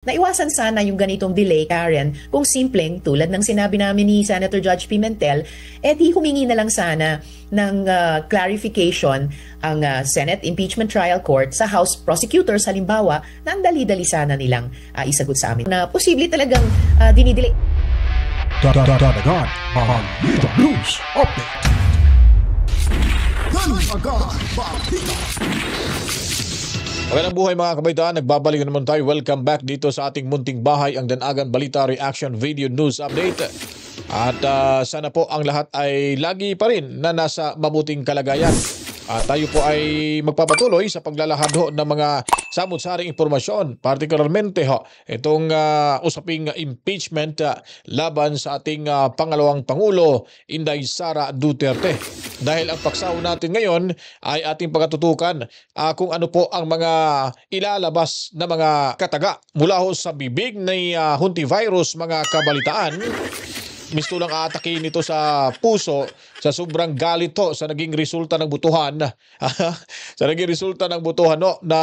Naiwasan sana yung ganitong delay, Karen, kung simpleng tulad ng sinabi namin ni Senator Judge Pimentel, di humingi na lang sana ng clarification ang Senate Impeachment Trial Court sa House Prosecutors halimbawa na ang dali-dali sana nilang isagot sa amin na posible talagang dinidelay. Dagdagan Balita News Update. Dagdagan Balita. Magandang buhay mga kabaitaan, nagbabalik naman tayo. Welcome back dito sa ating munting bahay, ang Danagan Balita Reaction Video News Update. At sana po ang lahat ay lagi pa rin na nasa mabuting kalagayan. At tayo po ay magpapatuloy sa paglalahad ng mga samut-saring impormasyon, particularmente itong usaping impeachment laban sa ating pangalawang Pangulo, Inday Sara Duterte. Dahil ang paksaw natin ngayon ay ating pagkatutukan kung ano po ang mga ilalabas na mga kataga mula sa bibig ni Huntivirus, mga kabalitaan. Mistulang aatakin nito sa puso sa sobrang galit sa naging resulta ng butuhan sa naging resulta ng butuhan na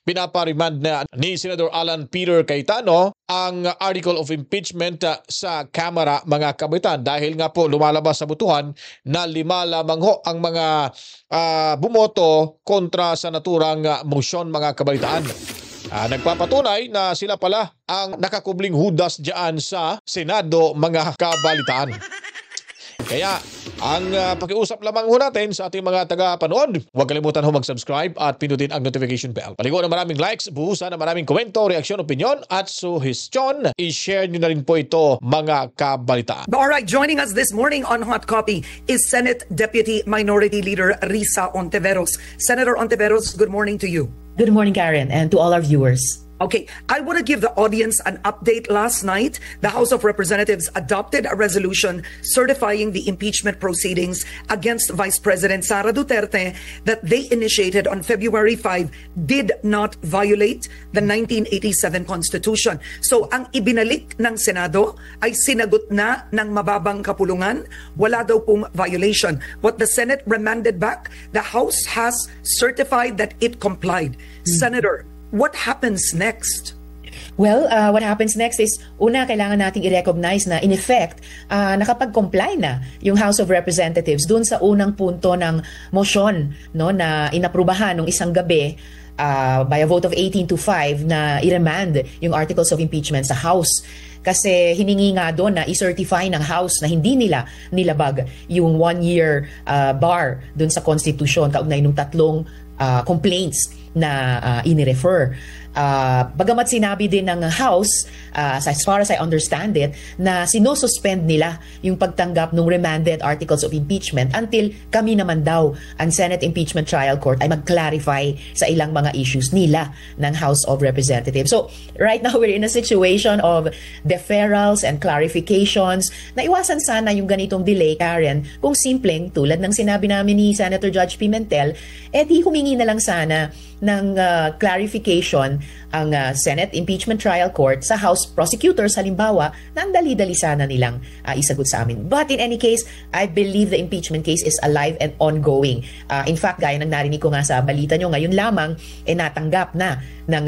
pinaparemand na ni Senator Alan Peter Cayetano ang article of impeachment sa Kamara, mga kabaitan, dahil nga po lumalabas sa butuhan na 5 lamang ang mga bumoto kontra sa naturang motion, mga kabaitan. Nagpapatunay na sila pala ang nakakubling hudas diyan sa Senado, mga kabalitaan. Kaya ang pakiusap lamang natin sa ating mga taga-panood, huwag kalimutan mag-subscribe at pindutin ang notification bell. Paligo ng maraming likes, buhusan ng maraming komento, reaksyon, opinion at suhestyon. I-share nyo na rin po ito, mga kabalitaan. Alright, joining us this morning on Hot Copy is Senate Deputy Minority Leader Risa Ontiveros. Senator Ontiveros, good morning to you. Good morning, Karen, and to all our viewers. Okay, I want to give the audience an update. Last night, the House of Representatives adopted a resolution certifying the impeachment proceedings against Vice President Sara Duterte that they initiated on February 5 did not violate the 1987 Constitution. So, ang ibinalik ng Senado ay sinagot na ng mababang kapulungan. Wala daw pong violation. What the Senate remanded back, the House has certified that it complied. Senator, what happens next? Well, what happens next is, una, kailangan nating i-recognize na in effect, nakapag-comply na yung House of Representatives dun sa unang punto ng motion, no, na inaprubahan nung isang gabi by a vote of 18-5 na i-remand yung articles of impeachment sa House. Kasi hiningi nga doon na i-certify ng House na hindi nila nilabag yung 1-year bar doon sa Constitution kaugnay nung 3 complaints na inirefer. Bagamat sinabi din ng House, as far as I understand it, na sinususpend nila yung pagtanggap ng remanded articles of impeachment until kami naman daw, ang Senate Impeachment Trial Court, ay mag-clarify sa ilang mga issues nila ng House of Representatives. So, right now we're in a situation of deferrals and clarifications. Naiwasan sana yung ganitong delay, Karen, kung simpleng tulad ng sinabi namin ni Senator Judge Pimentel, di humingi na lang sana ng clarification ang Senate Impeachment Trial Court sa House Prosecutors halimbawa na ang dali-dali sana nilang isagot sa amin. But in any case, I believe the impeachment case is alive and ongoing. In fact, gaya ng narinig ko nga sa balita nyo, ngayon lamang natanggap na ng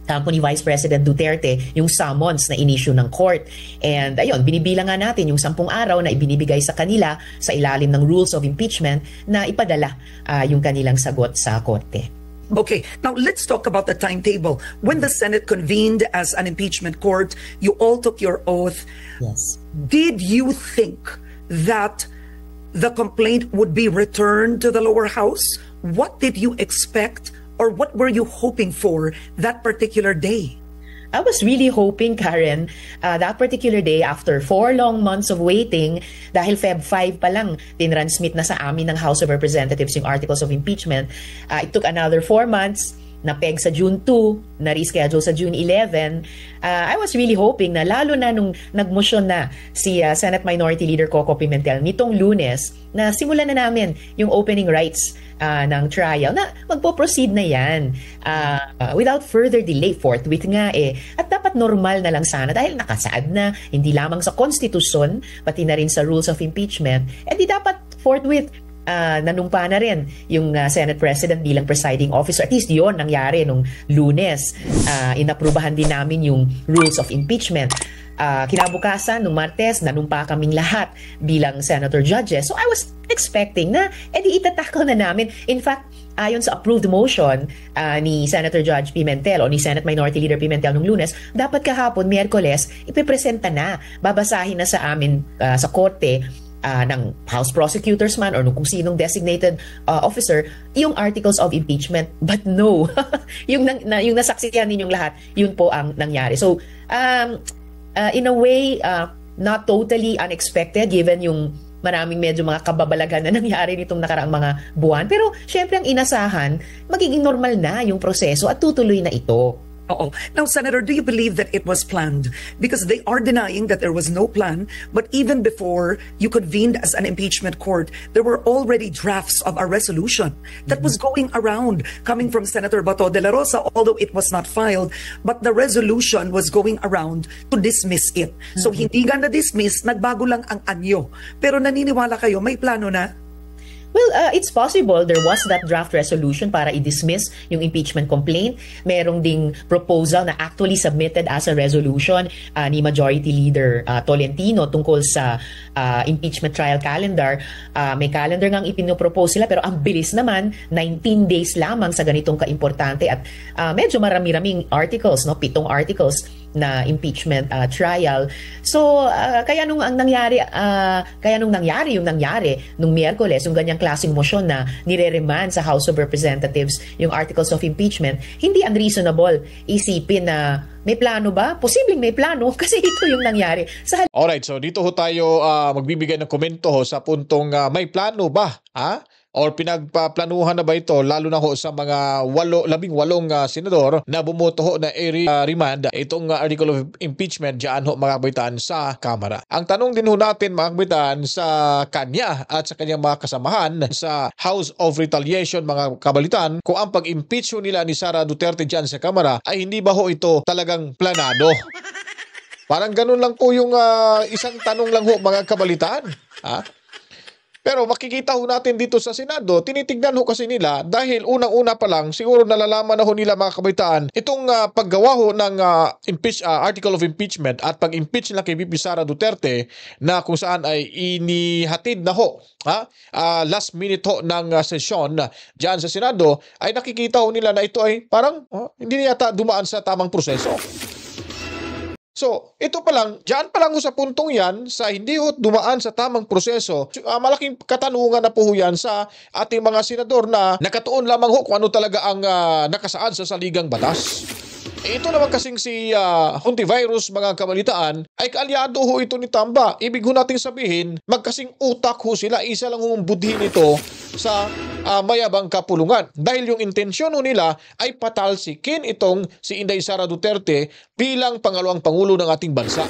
kampo ni Vice President Duterte yung summons na inisyu ng court. And ayun, binibilang nga natin yung 10 araw na ibinibigay sa kanila sa ilalim ng rules of impeachment na ipadala yung kanilang sagot sa korte. Okay, now let's talk about the timetable. When the Senate convened as an impeachment court, you all took your oath. Yes. Did you think that the complaint would be returned to the lower house? What did you expect, or what were you hoping for that particular day? I was really hoping, Karen, that particular day, after 4 long months of waiting, dahil Feb 5 pa lang, tinransmit na sa amin ng House of Representatives yung articles of impeachment. It took another 4 months, na-peg sa June 2, na-reschedule sa June 11. I was really hoping na lalo na nung nagmotion na si Senate Minority Leader Coco Pimentel nitong Lunes, na simulan na namin yung opening rights ng trial, na magpo-proceed na yan without further delay, forthwith nga At dapat normal na lang sana dahil nakasaad na hindi lamang sa konstitusyon, pati na rin sa rules of impeachment, di dapat forthwith nanumpa na rin yung Senate President bilang presiding officer. At least yun nangyari nung Lunes. Inaprubahan din namin yung rules of impeachment. Kinabukasan, nung Martes, nanumpa kaming lahat bilang senator judges. So I was expecting na itatakal na namin. In fact, ayon sa approved motion ni Senator Judge Pimentel o ni Senate Minority Leader Pimentel nung Lunes, dapat kahapon, Miyerkules, ipipresenta na, babasahin na sa amin sa korte ng House prosecutors man or kung sinong designated officer yung articles of impeachment. But no, yung nasaksihan ninyong lahat, yun po ang nangyari. So, in a way, not totally unexpected given yung maraming medyo mga kababalagan na nangyari nitong nakaraang mga buwan. Pero syempre ang inasahan, magiging normal na yung proseso at tutuloy na ito. Now, Senator, do you believe that it was planned? Because they are denying that there was no plan, but even before you convened as an impeachment court, there were already drafts of a resolution that was going around, coming from Senator Bato de la Rosa, although it was not filed, but the resolution was going around to dismiss it. So, hindi nga na-dismiss, nagbago lang ang anyo. Pero naniniwala kayo, may plano na? Well, it's possible there was that draft resolution para i-dismiss yung impeachment complaint. Merong ding proposal na actually submitted as a resolution ni Majority Leader Tolentino tungkol sa impeachment trial calendar. May calendar ngang ipinopropose sila pero ang bilis naman, 19 days lamang sa ganitong kaimportante at medyo marami-raming articles, 7 articles na impeachment trial. So kaya nung nangyari nung Miyerkules, yung ganyang klaseng motion na nire-remand sa House of Representatives yung articles of impeachment, hindi unreasonable isipin na may plano ba? Posibleng may plano kasi ito yung nangyari. Alright, so dito ho tayo magbibigay ng komento ho sa puntong may plano ba? Or pinagpaplanuhan na ba ito lalo na ho sa mga 18 senador na bumoto ho na i-remand itong article of impeachment diyan ho mga kabataan sa Kamara. Ang tanong din ho natin mga kabataan sa kanya at sa kanyang mga kasamahan sa House of Retaliation mga kabalitan kung ang pag-impeach ho nila ni Sara Duterte diyan sa Kamara ay hindi ba ho ito talagang planado? Parang ganun lang po yung isang tanong lang ho mga kabalitaan. Pero makikita ho natin dito sa Senado, tinitignan ho kasi nila dahil unang-una pa lang siguro nalalaman na ho nila mga kabaitaan itong paggawa ho ng article of impeachment at pag-impeach na kay VP Sara Duterte na kung saan ay inihatid na ho last minute ho ng sesyon dyan sa Senado ay nakikita ho nila na ito ay parang hindi yata dumaan sa tamang proseso. So, ito pa lang, dyan pa lang sa puntong yan, sa hindi ho dumaan sa tamang proseso, malaking katanungan na po yan sa ating mga senador na nakatuon lamang ho kung ano talaga ang nakasaad sa saligang batas. Ito naman kasing si Hontivirus mga kabalitaan ay kaalyado ho ito ni Tamba. Ibig ho nating sabihin, magkasing utak ho sila, isa lang ho budhin ito sa mayabang kapulungan. Dahil yung intensyon ho nila ay patalsikin itong si Inday Sara Duterte bilang pangalawang pangulo ng ating bansa.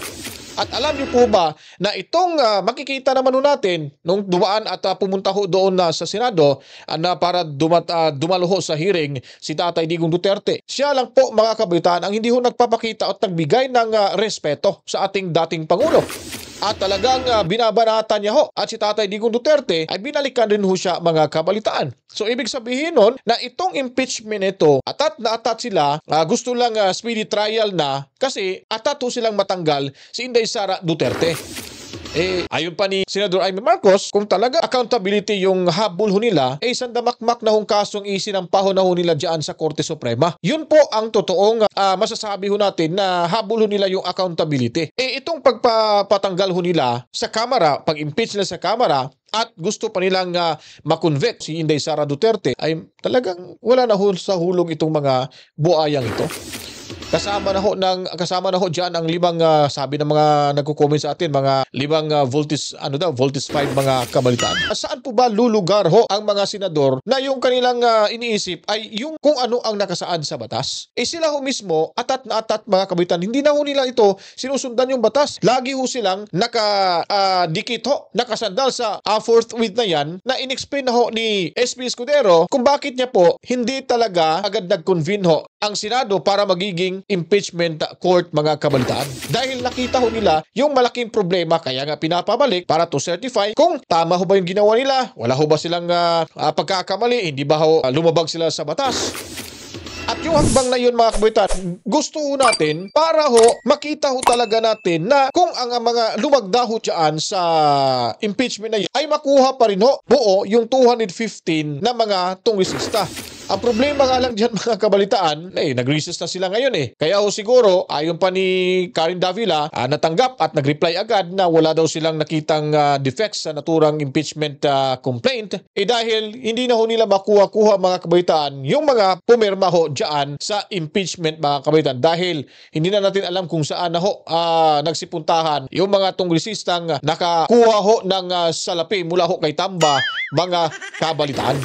At alam niyo po ba na itong makikita naman ho natin nung dumaan at pumunta ho doon sa Senado na para dumalo ho sa hearing si Tatay Digong Duterte. Siya lang po mga kabataan ang hindi ho nagpapakita at nagbigay ng respeto sa ating dating Pangulo. At talagang binabanatan niya ho. At si Tatay Digong Duterte ay binalikan rin ho siya mga kabalitaan. So ibig sabihin nun na itong impeachment ito, atat na atat sila, gusto lang speedy trial na kasi atat ho silang matanggal si Inday Sara Duterte. Ayon pa ni Senador Amy Marcos, kung talaga accountability yung habol ho nila, isang damakmak na hong kasong isinampaho na ho nila dyan sa Korte Suprema. Yun po ang totoong masasabi ho natin na habol ho nila yung accountability. Itong pagpapatanggal ho nila sa Kamara, pag-impeach nila sa Kamara, at gusto pa nilang makonvict si Inday Sara Duterte, ay talagang wala na ho sa hulog itong mga buayang ito. Kasama na ho diyan ang 5 sabi ng mga nagko-comment sa atin, mga 5 voltage 5 mga kabalitaan. Saan po ba lulugar ho ang mga senador na yung kanilang iniisip ay yung kung ano ang nakasaad sa batas? Sila ho mismo atat na atat mga kabalitaan, hindi na ho nila ito sinusundan yung batas. Lagi ho silang nakadikit ho, nakasandal sa forthwith na yan na inexplain na ho ni SP Escudero kung bakit niya po hindi talaga agad nag-convene ho ang Senado para magiging impeachment court, mga kabalitaan. Dahil nakita ho nila yung malaking problema, kaya nga pinapabalik para to certify kung tama ho ba yung ginawa nila, wala ho ba silang pagkakamali, hindi ba ho lumabag sila sa batas. At yung hakbang na yun, mga kabalitaan, gusto ho natin para ho makita ho talaga natin na kung ang mga lumagda ho dyan sa impeachment na yun ay makuha pa rin ho buo yung 215 na mga tungwisista. Ang problema nga lang dyan, mga kabalitaan, nag-resist na sila ngayon eh. Kaya ho siguro, ayon pa ni Karen Davila, natanggap at nag-reply agad na wala daw silang nakitang defects sa naturang impeachment complaint. Dahil hindi na ho nila makuha-kuha, mga kabalitaan, yung mga pumirma ho dyan sa impeachment, mga kabalitaan. Dahil hindi na natin alam kung saan na ho nagsipuntahan yung mga tungwisistang nakakuha ho ng salapi mula ho kay Tamba, mga kabalitaan.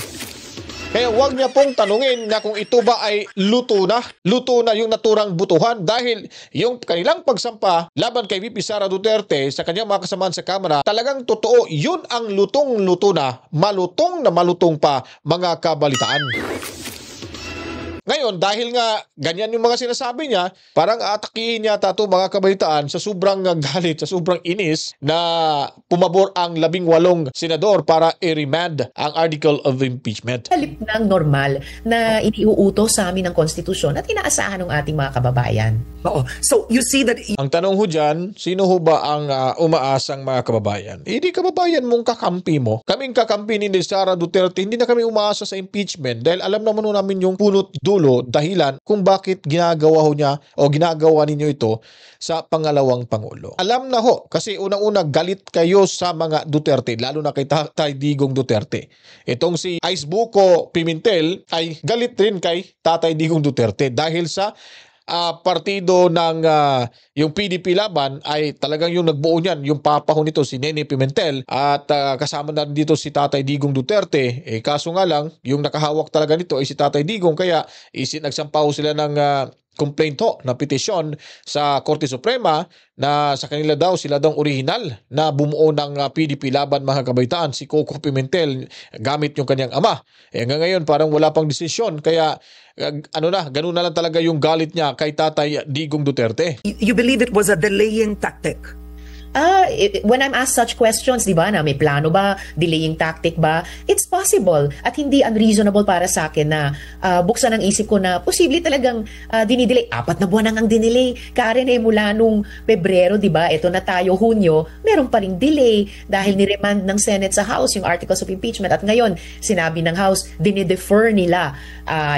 Kaya huwag niya pong tanungin na kung ito ba ay luto na yung naturang butuhan dahil yung kanilang pagsampa laban kay VP Sara Duterte sa kanyang mga kasamaan sa Kamara, talagang totoo, yun ang lutong-luto na malutong pa, mga kabalitaan. Ngayon, dahil nga ganyan yung mga sinasabi niya, parang atakihin yata ito, mga kabalitaan, sa sobrang galit, sa sobrang inis na pumabor ang 18 senador para i-remand ang article of impeachment. Halip ng normal na iniuutos sa amin ng konstitusyon at inaasahan ng ating mga kababayan. Oo. So you see that Ang tanong ho dyan, sino ho ba ang umaasang mga kababayan? Hindi kababayan mong kakampi mo. Kaming kakampi ni Sara Duterte, hindi na kami umaasa sa impeachment dahil alam naman namin yung punot dulo, dahilan kung bakit ginagawa ho niya o ginagawa ninyo ito sa pangalawang Pangulo. Alam na ho, kasi unang-una galit kayo sa mga Duterte, lalo na kay Tatay Digong Duterte. Itong si Ice Buko Pimentel ay galit rin kay Tatay Digong Duterte dahil sa partido ng yung PDP Laban ay talagang yung nagbuo niyan, yung papa ho nito si Nene Pimentel at kasama na dito si Tatay Digong Duterte. Kaso nga lang, yung nakahawak talaga nito ay si Tatay Digong, kaya nagsampaw sila ng complaint ho, na petisyon sa Korte Suprema na sa kanila daw, sila daw original na bumuo ng PDP Laban, mga kabaitaan, si Coco Pimentel gamit yung kanyang ama. Hanggang ngayon parang wala pang desisyon, kaya ganun na lang talaga yung galit niya kay Tatay Digong Duterte. you believe it was a delaying tactic? When I'm asked such questions, di ba, na may plano ba, delaying tactic ba, it's possible at hindi unreasonable para sa akin na buksan ang isip ko na posible talagang dinidelay. 4 na buwan nang ang dinelay. Karen, mula nung Pebrero, di ba, ito na tayo, Hunyo, meron pa ring delay dahil ni-remand ng Senate sa House yung articles of impeachment at ngayon, sinabi ng House, dinidefer nila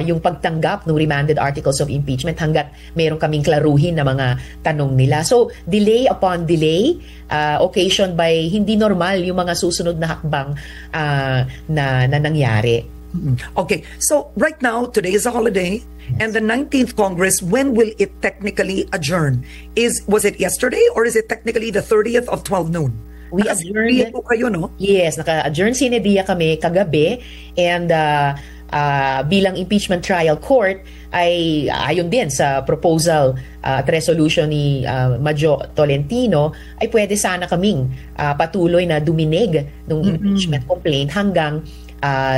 yung pagtanggap ng remanded articles of impeachment hanggat meron kaming klaruhin na mga tanong nila. So, delay upon delay, occasioned by hindi normal yung mga susunod na hakbang na nangyari. Okay, so right now, today is a holiday, and the 19th Congress, when will it technically adjourn? Was it yesterday, or is it technically the 30th of 12 noon? We adjourned. Kayo, no? Yes, naka-adjourn sine die kami kagabi, and bilang impeachment trial court ay ayon din sa proposal at resolution ni Majo Tolentino ay pwede sana kaming patuloy na duminig ng impeachment complaint hanggang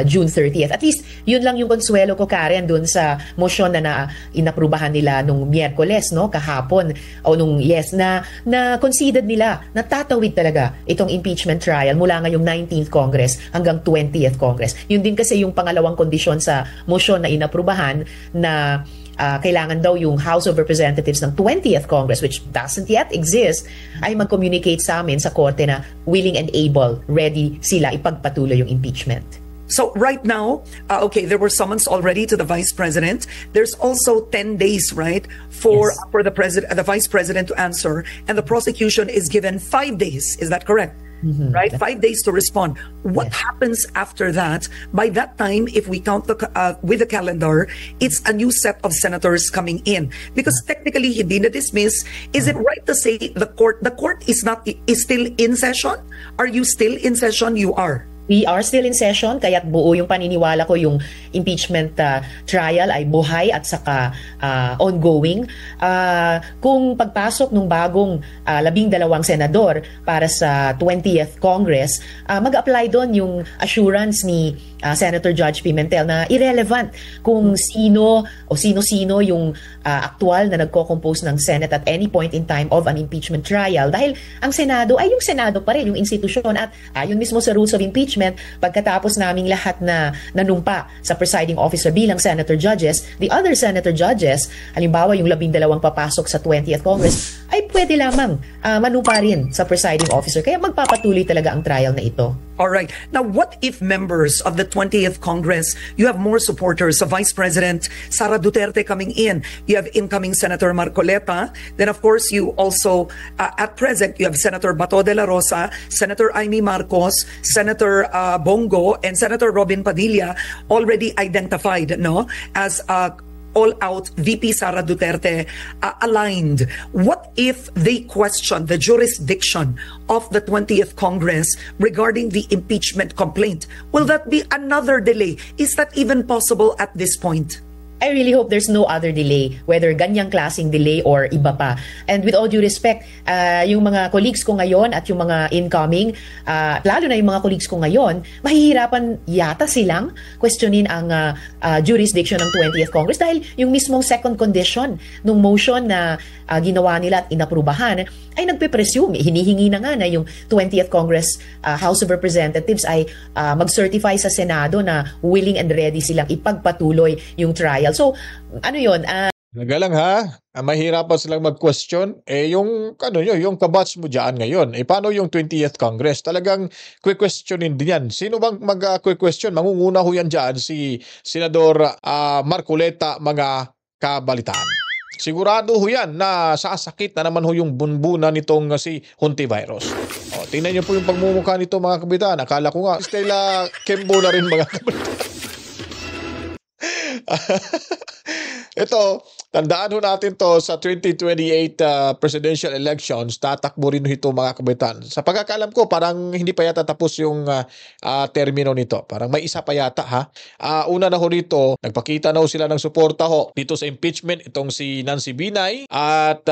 June 30th. At least, yun lang yung konsuelo ko, Karen, dun sa motion na inaprubahan nila nung Miyerkules, no, kahapon, o nung na conceded nila, na tatawid talaga itong impeachment trial mula ngayong 19th Congress hanggang 20th Congress. Yun din kasi yung pangalawang kondisyon sa motion na inaprubahan na kailangan daw yung House of Representatives ng 20th Congress, which doesn't yet exist, ay mag-communicate sa amin sa korte na willing and able, ready sila ipagpatuloy yung impeachment. So right now, there were summons already to the Vice President. There's also 10 days, right, for the Vice President to answer, and the prosecution is given 5 days. Is that correct? Right, 5 days to respond. What happens after that? By that time, if we count with the calendar, it's a new set of senators coming in. Because technically, hindi na dismiss. Is it right to say the court is still in session? Are you still in session? You are. We are still in session, kaya't buo yung paniniwala ko yung impeachment trial ay buhay at saka ongoing. Kung pagpasok ng bagong 12 senador para sa 20th Congress, mag-apply doon yung assurance ni Senator Judge Pimentel na irrelevant kung sino o sino-sino yung aktual na nagko-compose ng Senate at any point in time of an impeachment trial, dahil ang Senado ay yung Senado pa rin, yung institusyon, at ayon mismo sa rules of impeachment, pagkatapos naming lahat na nanumpa sa presiding officer bilang senator judges, the other senator judges, halimbawa yung 12 papasok sa 20th Congress, ay pwede lamang manumpa rin sa presiding officer. Kaya magpapatuloy talaga ang trial na ito. All right. Now, what if members of the 20th Congress, you have more supporters of Vice President Sara Duterte coming in? You have incoming Senator Marcoleta. Then, of course, you also, at present, you have Senator Bato de la Rosa, Senator Amy Marcos, Senator Bongo, and Senator Robin Padilla, already identified, no, as all-out VP Sara Duterte aligned. What if they question the jurisdiction of the 20th Congress regarding the impeachment complaint? Will that be another delay? Is that even possible at this point? I really hope there's no other delay, whether ganyang klaseng delay or iba pa. And with all due respect, yung mga colleagues ko ngayon at yung mga incoming, lalo na yung mga colleagues ko ngayon, mahihirapan yata silang questionin ang jurisdiction ng 20th Congress dahil yung mismong second condition ng motion na ginawa nila at inaprubahan ay nagpe-presume, hinihingi na nga na yung 20th Congress House of Representatives ay mag-certify sa Senado na willing and ready silang ipagpatuloy yung trial. So, ano yun? Nagalang ha, mahirapan silang mag-question. Yung yung kabatch mo dyan ngayon, paano yung 20th Congress? Talagang questionin din yan. Sino bang mag-question? Mangunguna ho yan dyan si Senador Marcoleta, mga kabalitaan. Sigurado ho yan na sasakit na naman ho yung bunbuna nitong si Hontivirus. Tingnan niyo po yung pagmumukha nito, mga kabitan. Akala ko nga, Stella Kembo na rin, mga kabitan. Ito, tandaan ho natin to sa 2028 presidential elections, tatakbo rin ito, mga kabitan. Sa pagkakalam ko, parang hindi pa yata tapos yung termino nito. Parang may isa pa yata, ha? Una na ho rito, nagpakita na ho sila ng suporta ho dito sa impeachment, itong si Nancy Binay at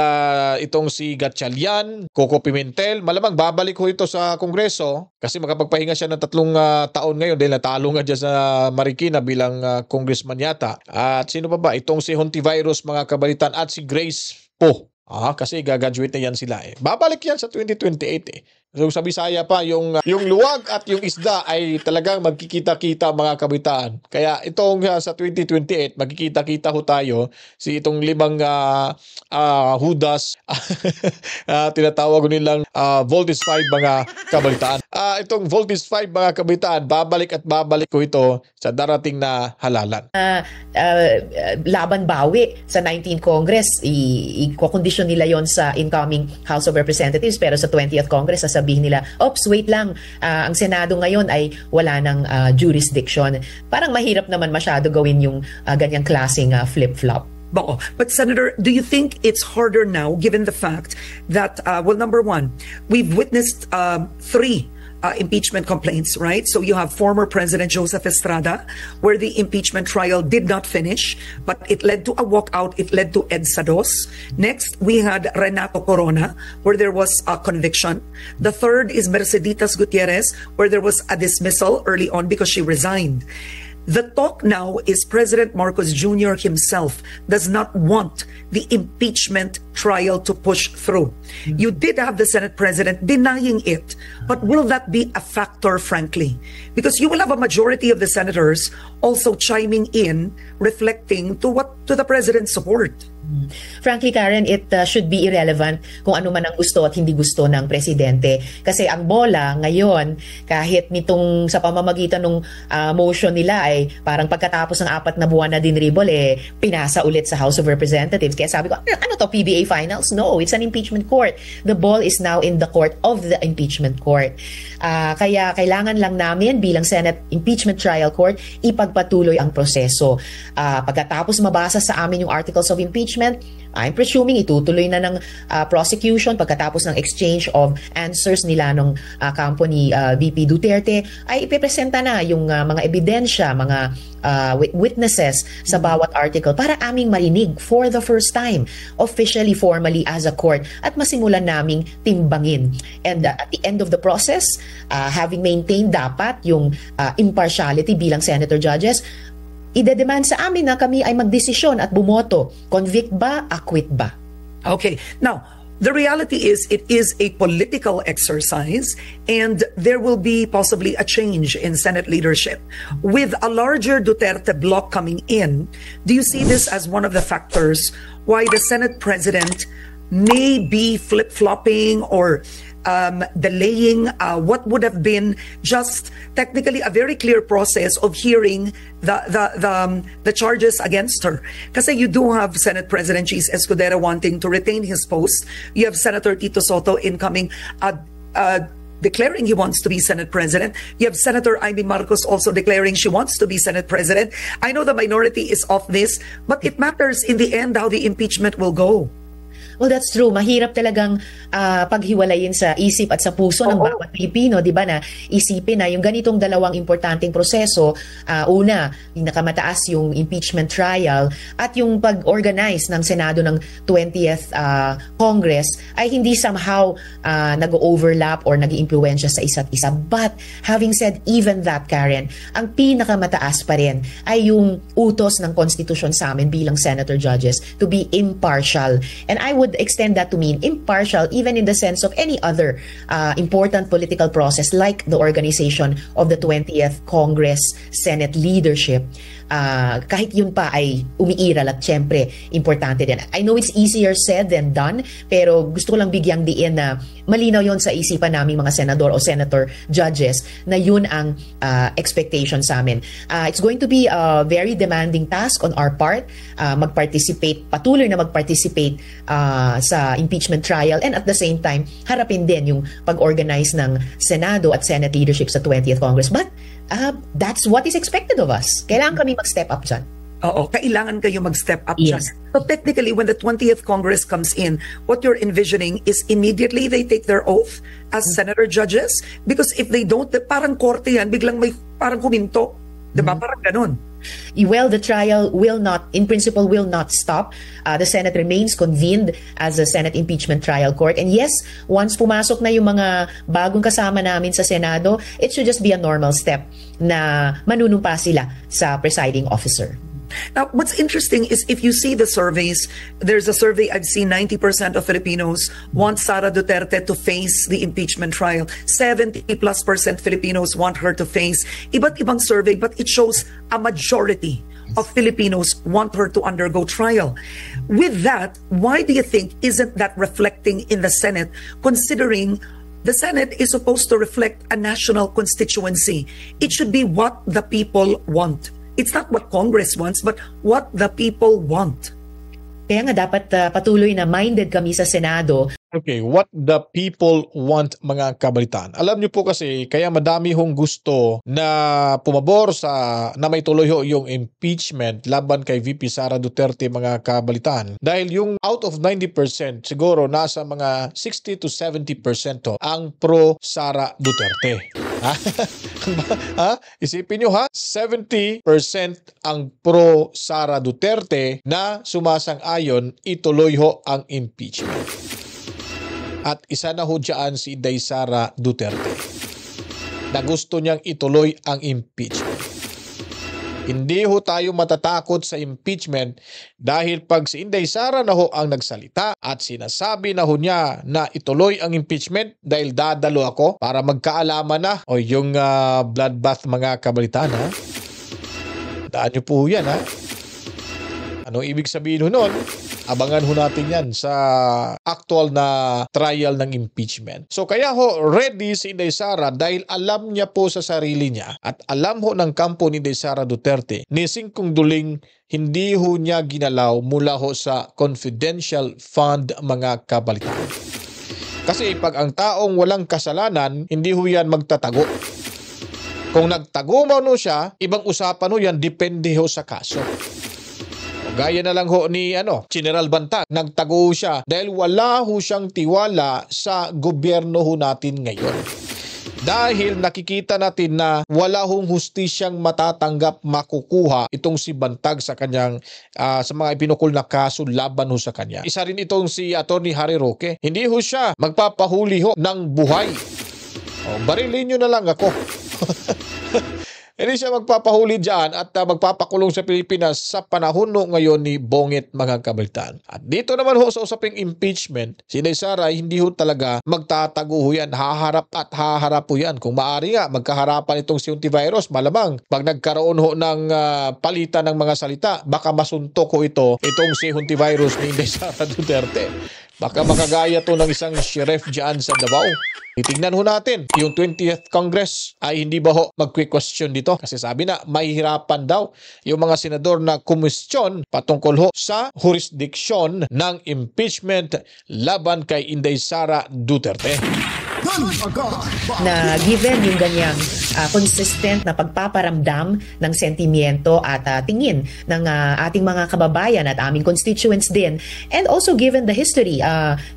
itong si Gatchalian, Coco Pimentel. Malamang babalik ho ito sa Kongreso kasi makapagpahinga siya ng 3 taon ngayon dahil natalo nga dyan sa Marikina bilang congressman yata. At sino pa ba? Itong si Hontivirus, mga kabalitan, at si Grace Po. Kasi gagraduate na yan sila. Babalik yan sa 2028 So sa Bisaya pa, yung luwag at yung isda ay talagang magkikita-kita, mga kabitaan. Kaya itong sa 2028, magkikita-kita ho tayo si itong 5 hudas, tinatawag nilang Voltes 5, mga kabalitaan. Itong Voltes 5, mga kabitaan, babalik at babalik ko ito sa darating na halalan. Laban bawi sa 19th Congress, i-condition nila yon sa incoming House of Representatives, pero sa 20th Congress, sabihin nila, oops, wait lang, ang Senado ngayon ay wala ng jurisdiction. Parang mahirap naman masyado gawin yung ganyang klaseng flip-flop. But Senator, do you think it's harder now given the fact that, well, number one, we've witnessed 3 impeachment complaints, right? So you have former President Joseph Estrada, where the impeachment trial did not finish, but it led to a walkout. It led to EDSA Dos. Next, we had Renato Corona, where there was a conviction. The third is Merceditas Gutierrez, where there was a dismissal early on because she resigned. The talk now is President Marcos Jr. himself does not want the impeachment trial to push through. You did have the Senate President denying it, but will that be a factor, frankly? Because you will have a majority of the senators also chiming in, reflecting to the President's support. Frankly, Karen, it should be irrelevant kung ano man ang gusto at hindi gusto ng presidente. Kasi ang bola ngayon, kahit nitong sa pamamagitan ng motion nila ay parang pagkatapos ng 4 na buwan na dinribol, pinasa ulit sa House of Representatives. Kaya sabi ko, ano to, PBA finals? No, it's an impeachment court. The ball is now in the court of the impeachment court. Kaya kailangan lang namin bilang Senate Impeachment Trial Court ipagpatuloy ang proseso. Pagkatapos mabasa sa amin yung articles of impeachment, impeachment, I'm presuming itutuloy na ng prosecution pagkatapos ng exchange of answers nila nung kampo ni VP Duterte, ay ipepresenta na yung mga ebidensya, mga witnesses sa bawat article para aming marinig for the first time, officially, formally as a court, at masimulan naming timbangin. And at the end of the process, having maintained dapat yung impartiality bilang senator judges, ide-demand sa amin na kami ay magdesisyon at bumoto. Convict ba? Acquit ba? Okay. Now, the reality is it is a political exercise and there will be possibly a change in Senate leadership. With a larger Duterte bloc coming in, do you see this as one of the factors why the Senate President may be flip-flopping or delaying what would have been just technically a very clear process of hearing the charges against her? Kasi you do have Senate President Cheese Escudero wanting to retain his post. You have Senator Tito Soto incoming declaring he wants to be Senate President. You have Senator Amy Marcos also declaring she wants to be Senate President. I know the minority is off this, but it matters in the end how the impeachment will go. Well, that's true. Mahirap talagang paghiwalayin sa isip at sa puso ng bawat Pilipino, di ba, na isipin na yung ganitong dalawang importanteng proseso, una, pinakamataas yung impeachment trial at yung pag-organize ng Senado ng 20th Congress ay hindi somehow nag-overlap or nag-iimpluwensya sa isa't isa. But having said even that, Karen, ang pinakamataas pa rin ay yung utos ng konstitusyon sa amin bilang senator judges to be impartial. And I would extend that to mean impartial even in the sense of any other important political process like the organization of the 20th Congress Senate leadership. Kahit yun pa ay umiiral at syempre importante din. I know it's easier said than done, pero gusto ko lang bigyang diin na malinaw yon sa isipan naming mga senador o senator judges na yun ang expectation sa amin. It's going to be a very demanding task on our part, patuloy na mag-participate sa impeachment trial, and at the same time harapin din yung pag-organize ng Senado at Senate leadership sa 20th Congress. But that's what is expected of us. Kailangan kami mag-step up dyan. Oo, kailangan kayo mag-step up Yes. dyan. So technically, when the 20th Congress comes in, what you're envisioning is immediately they take their oath as senator judges? Because if they don't, parang korte yan, biglang may parang kuminto. Diba? Parang ganun. Well, the trial will not, in principle, will not stop. The Senate remains convened as a Senate impeachment trial court. And yes, once pumasok na yung mga bagong kasama namin sa Senado, it should just be a normal step na manunumpa sila sa presiding officer. Now, what's interesting is if you see the surveys, there's a survey I've seen 90% of Filipinos want Sara Duterte to face the impeachment trial. 70+% Filipinos want her to face. Iba't ibang survey, but it shows a majority of Filipinos want her to undergo trial. With that, why do you think isn't that reflecting in the Senate, considering the Senate is supposed to reflect a national constituency? It should be what the people want. It's not what Congress wants, but what the people want. Kaya nga dapat patuloy na minded kami sa Senado. Okay, what the people want, mga kabalitaan. Alam niyo po kasi, kaya madami hong gusto na pumabor sa na may tuloy ho yung impeachment laban kay VP Sara Duterte, mga kabalitaan. Dahil yung out of 90%, siguro nasa mga 60 to 70% to ang pro Sara Duterte. Ha? Isipin nyo ha, 70% ang pro Sara Duterte na sumasang-ayon ituloy ho ang impeachment. At isa na ho dyan si Inday Sara Duterte na gusto niyang ituloy ang impeachment. Hindi ho tayo matatakot sa impeachment dahil pag si Inday Sara na ho ang nagsalita at sinasabi na ho niya na ituloy ang impeachment dahil dadalo ako para magkaalaman na o yung bloodbath, mga kabalitaan, ha? Daan niyo po yan, ha? Ano ibig sabihin ho nun? Abangan ho natin yan sa actual na trial ng impeachment. So kaya ho ready si Inday Sara dahil alam niya po sa sarili niya at alam ho ng kampo ni Inday Sara Duterte ni Singkong Duling hindi ho niya ginalaw mula ho sa confidential fund, mga kabalitaan. Kasi pag ang taong walang kasalanan, hindi ho yan magtatago. Kung nagtago man ho siya, ibang usapan ho yan, depende ho sa kaso. Gaya na lang ho ni General Bantag, nagtago siya dahil wala ho siyang tiwala sa gobyerno ho natin ngayon. Dahil nakikita natin na wala hong hustisyang matatanggap makukuha itong si Bantag sa kanyang sa mga ipinukol na kaso laban ho sa kanya. Isa rin itong si Attorney Harry Roque. Hindi ho siya magpapahuli ho ng buhay. Barilin nyo na lang ako. Hindi siya magpapahuli dyan at magpapakulong sa Pilipinas sa panahon ngayon ni Bongit, mga kabalitaan. At dito naman ho sa usaping impeachment, si Inday Sara hindi ho talaga magtatago ho yan. Haharap at haharap ho yan. Kung maaari nga, magkaharapan itong si Hontiveros, malamang pag nagkaroon ho ng palitan ng mga salita, baka masuntok ho itong si Hontiveros ni Inday Sara Duterte. Baka makagaya to ng isang sheriff dyan sa Davao. Titignan ho natin, yung 20th Congress ay hindi ba ho mag-question dito? Kasi sabi na, mahihirapan daw yung mga senador na kumestyon patungkol ho sa jurisdiction ng impeachment laban kay Inday Sara Duterte. Na given yung ganyang consistent na pagpaparamdam ng sentimiento at tingin ng ating mga kababayan at aming constituents din, and also given the history,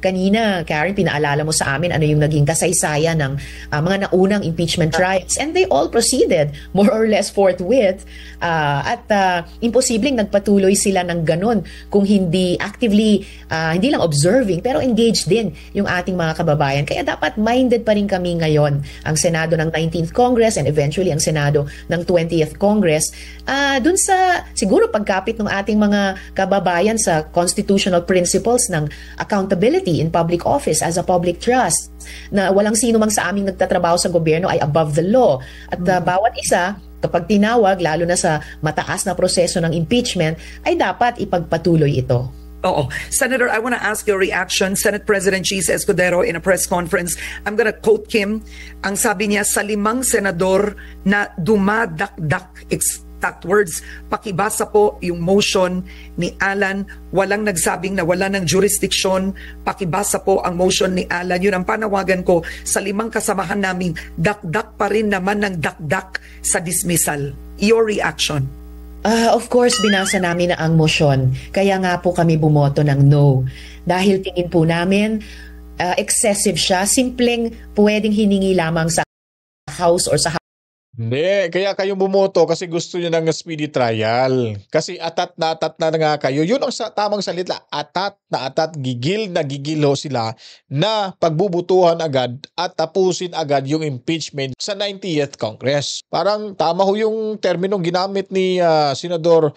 kanina Karen, pinaalala mo sa amin ano yung naging kasaysayan ng mga naunang impeachment trials, and they all proceeded more or less forthwith, at imposibleng nagpatuloy sila ng ganun kung hindi actively, hindi lang observing pero engaged din yung ating mga kababayan. Kaya dapat minded pa rin kami ngayon, ang Senado ng 19th Congress and eventually ang Senado ng 20th Congress, dun sa siguro pagkapit ng ating mga kababayan sa constitutional principles ng accountability in public office as a public trust, na walang sino mang sa aming nagtatrabaho sa gobyerno ay above the law, at bawat isa kapag tinawag, lalo na sa mataas na proseso ng impeachment, ay dapat ipagpatuloy ito. Oo. Senator, I want to ask your reaction. Senate President Cheese Escudero in a press conference, I'm going to quote him. Ang sabi niya, sa 5 senador na dumadakdak, exact words, pakibasa po yung motion ni Alan. Walang nagsabing na wala ng jurisdiction. Pakibasa po ang motion ni Alan. Yun ang panawagan ko sa 5 kasamahan naming dakdak pa rin naman ng dakdak sa dismissal. Your reaction? Of course, binasa namin na ang motion. Kaya nga po kami bumoto ng no. Dahil tingin po namin, excessive siya. Simpleng pwedeng hiningi lamang sa House or sa Hindi, kaya kayo bumoto kasi gusto nyo ng speedy trial. Kasi atat na nga kayo. Yun ang tamang salita. Atat na atat, gigil ho sila na pagbubutuhan agad at tapusin agad yung impeachment sa 90th Congress. Parang tama ho yung terminong ginamit ni Senador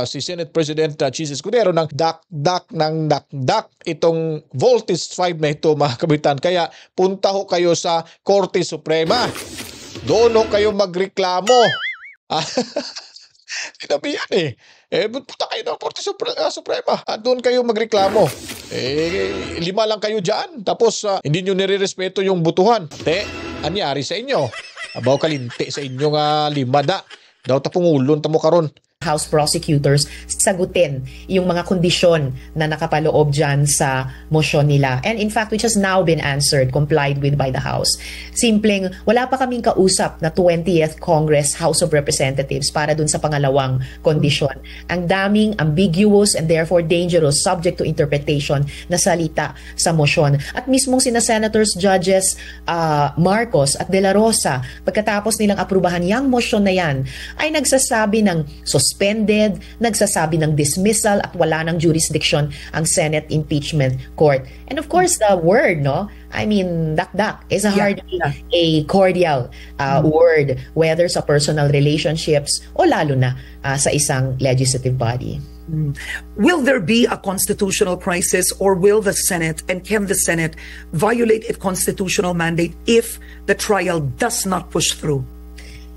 si Senate President Cheese Escudero ng dakdak ng dakdak itong Voltes 5 na ito, mga kabitan. Kaya punta ho kayo sa Korte Suprema. Doon kayo magreklamo. Sinabi yan punta kayo ng Korte Suprema. Doon kayo magreklamo. 5 lang kayo dyan. Tapos hindi nyo nire-respeto yung butuhan. Anyari sa inyo? Abaw kalinti sa inyo nga 5 da. Daw tapungulon tamo karon. House prosecutors sagutin yung mga kondisyon na nakapaloob dyan sa motion nila. And in fact, which has now been answered, complied with by the House. Simpleng, wala pa kaming kausap na 20th Congress House of Representatives para dun sa pangalawang kondisyon. Ang daming ambiguous and therefore dangerous, subject to interpretation na salita sa motion. At mismong sina Senators, Judges Marcos at De La Rosa, pagkatapos nilang aprubahan yung motion na yan, ay nagsasabi ng suspended, nagsasabi ng dismissal at wala ng jurisdiction ang Senate Impeachment Court. And of course, the word, no? I mean, dakdak is hardly a cordial word, whether sa personal relationships o lalo na sa isang legislative body. Will there be a constitutional crisis, or will the Senate, and can the Senate violate its constitutional mandate if the trial does not push through?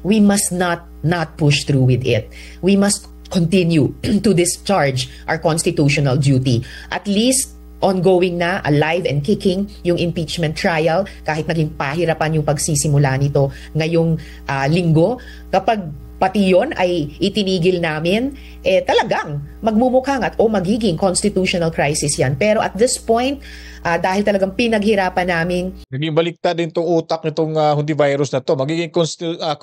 We must not push through with it. We must continue to discharge our constitutional duty. At least ongoing na, alive and kicking yung impeachment trial, kahit naging pahirapan yung pagsisimula nito ngayong linggo. Kapag pati yon ay itinigil namin, talagang magmumukhang at magiging constitutional crisis yan. Pero at this point, dahil talagang pinaghirapan namin. Naging baliktad din itong utak nitong virus na to. Magiging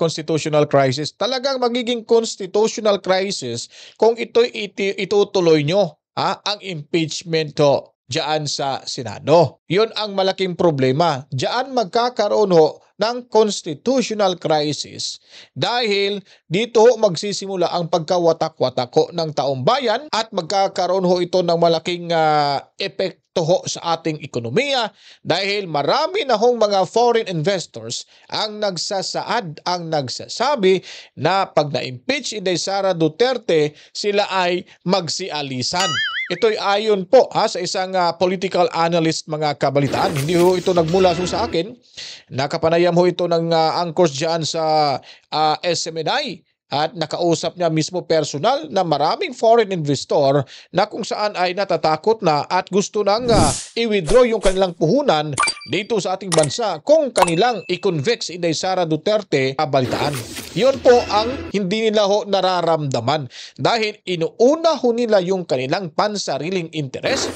constitutional crisis. Talagang magiging constitutional crisis kung itutuloy nyo ang impeachment to diyan sa Senado. Yun ang malaking problema. Diyan magkakaroon ng constitutional crisis dahil dito magsisimula ang pagkawatak-watak ng taong bayan at magkakaroon ito ng malaking epekto sa ating ekonomiya dahil marami na mga foreign investors ang nagsasaad, ang nagsasabi na pag na-impeach Inday Sara Duterte, sila ay magsialisan. Ito'y ayon po sa isang political analyst mga kabalitaan. Hindi ito nagmula sa akin. Nakapanayam ito ng anchors dyan sa SMNI. At nakausap niya mismo personal na maraming foreign investor na kung saan ay natatakot na at gusto nang i-withdraw yung kanilang puhunan dito sa ating bansa kung kanilang i-convict si Inday Sara Duterte kabalitaan. Yun po ang hindi nila nararamdaman dahil inuuna nila yung kanilang pansariling interes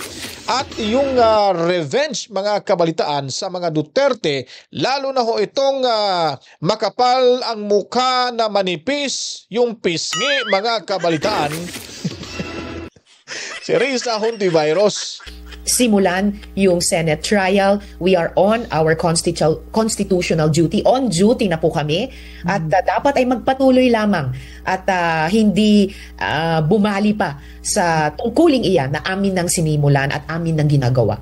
at yung revenge mga kabalitaan sa mga Duterte, lalo na itong makapal ang mukha na manipis yung pisngi mga kabalitaan. Si Risa Hontiveros. Simulan yung Senate trial. We are on our constitutional duty. On duty na po kami. At dapat ay magpatuloy lamang at hindi bumali pa sa tungkuling iyan na amin nang sinimulan at amin nang ginagawa.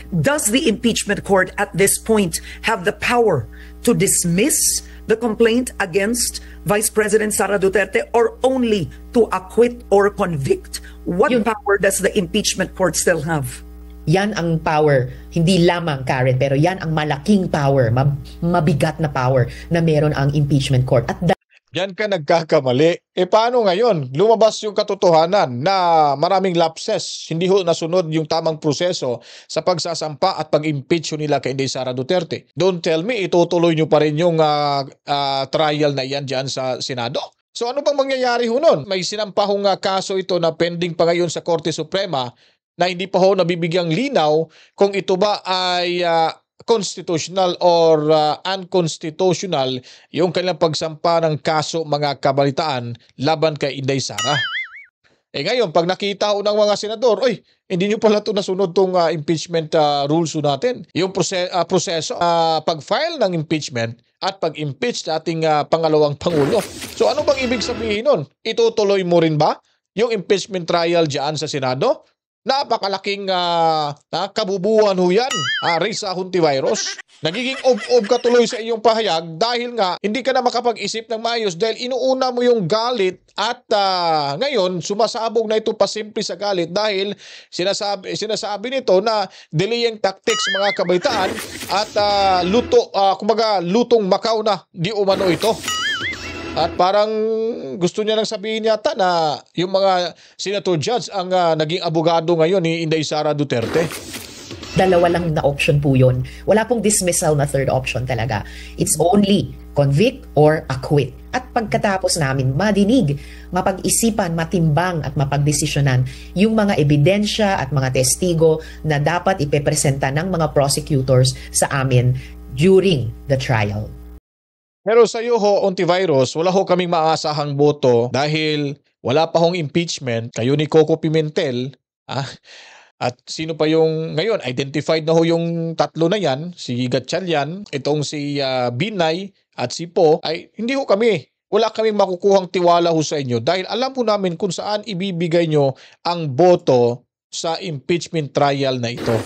Does the impeachment court at this point have the power to dismiss the complaint against Vice President Sara Duterte or only to acquit or convict? What power does the impeachment court still have? Yan ang power, hindi lamang Karen, pero yan ang malaking power, mabigat na power na meron ang impeachment court. At Yan ka nagkakamali. Paano ngayon? Lumabas yung katotohanan na maraming lapses, hindi nasunod yung tamang proseso sa pagsasampa at pag-impeach nila kay Inday Sara Duterte. Don't tell me, itutuloy nyo pa rin yung trial na iyan dyan sa Senado. So ano bang mangyayari nun? May sinampahong kaso ito na pending pa ngayon sa Korte Suprema na hindi pa nabibigyang linaw kung ito ba ay constitutional or unconstitutional yung kanilang pagsampa ng kaso mga kabalitaan laban kay Inday Sara. Ngayon, pag nakita ng mga senador, hindi nyo pala ito nasunod itong impeachment rules natin. Yung proseso, pag-file ng impeachment at pag-impeach na ating pangalawang Pangulo. So ano bang ibig sabihin nun? Itutuloy mo rin ba yung impeachment trial dyan sa Senado? Napakalaking kabubuan yan, Risa Hontiveros. Nagiging ob-ob ka tuloy sa iyong pahayag dahil nga hindi ka na makapag-isip ng maayos dahil inuuna mo yung galit at ngayon sumasabog na ito pasimple sa galit dahil sinasabi nito na delaying tactics mga kabalitaan at lutong Macau na di umano ito. At parang gusto niya nang sabihin yata na yung mga senator judge ang naging abogado ngayon ni Inday Sara Duterte. Dalawa lang na option po yun. Wala pong dismissal na third option talaga. It's only convict or acquit. At pagkatapos namin madinig, mapag-isipan, matimbang at mapagdesisyonan yung mga ebidensya at mga testigo na dapat ipepresenta ng mga prosecutors sa amin during the trial. Pero sa iyo Hontiveros, wala kaming maasahang boto dahil wala pa impeachment. Kayo ni Coco Pimentel, at sino pa yung ngayon, identified na yung tatlo na yan, si Gatchalian, itong si Binay at si Po, ay hindi wala kaming makukuhang tiwala sa inyo dahil alam po namin kung saan ibibigay nyo ang boto sa impeachment trial na ito.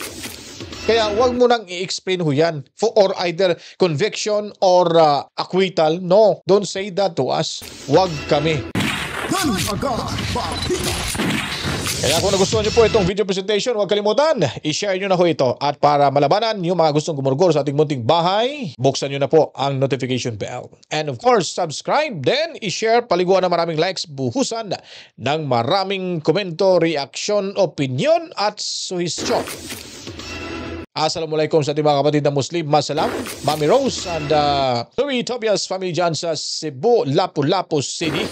Kaya wag mo nang i-explain yan or either conviction or acquittal. No, don't say that to us. Wag kami. Kaya kung nagustuhan nyo po itong video presentation, huwag kalimutan, i-share nyo na ito. At para malabanan yung mga gustong gumurgor sa ating munting bahay, buksan nyo na po ang notification bell. And of course, subscribe, then i-share, paliguan na maraming likes, buhusan ng maraming komento, reaction, opinion at suhestyon. Assalamualaikum sa ating mga kapatid na Muslim. Masalam, Mami Rose and Louie Tobias family dyan sa Cebu, Lapu-Lapu City.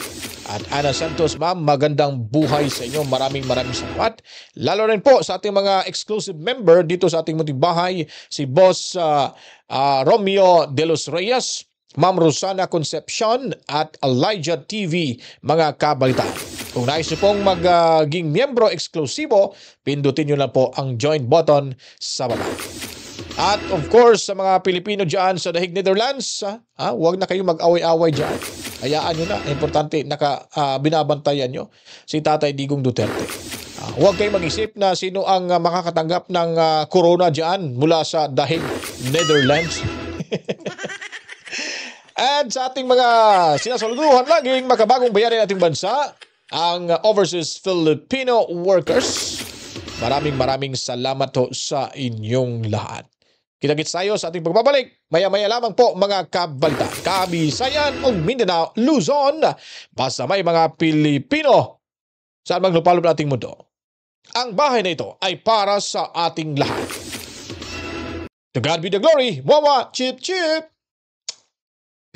At Ana Santos, ma'am, magandang buhay sa inyo. Maraming salamat. Lalo rin po sa ating mga exclusive member dito sa ating munting bahay, si Boss Romeo De Los Reyes, Ma'am Rosana Concepcion at Elijah TV, mga kabalitaan. Kung nais nyo pong maging miyembro eksklusibo, pindutin nyo lang po ang join button sa baba. At of course, sa mga Pilipino dyan sa Dahig Netherlands, huwag na kayong mag-away-away dyan. Hayaan nyo na. Importante, binabantayan nyo si Tatay Digong Duterte. Huwag kayong mag-isip na sino ang makakatanggap ng corona dyan mula sa Dahig Netherlands. At sa ating mga sinasaluduhan laging makabagong bayarin ating bansa, ang Overseas Filipino Workers. Maraming salamat ho sa inyong lahat. Kita-kits tayo sa ating pagbabalik. Maya-maya lamang po mga kabalitaan. Kabisayan o Mindanao, Luzon. Basta may mga Pilipino saan mang lupalop na ating mundo. Ang bahay na ito ay para sa ating lahat. To God be the glory. Wawa, chip, chip.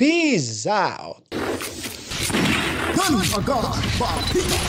Peace out. Danagan Balita.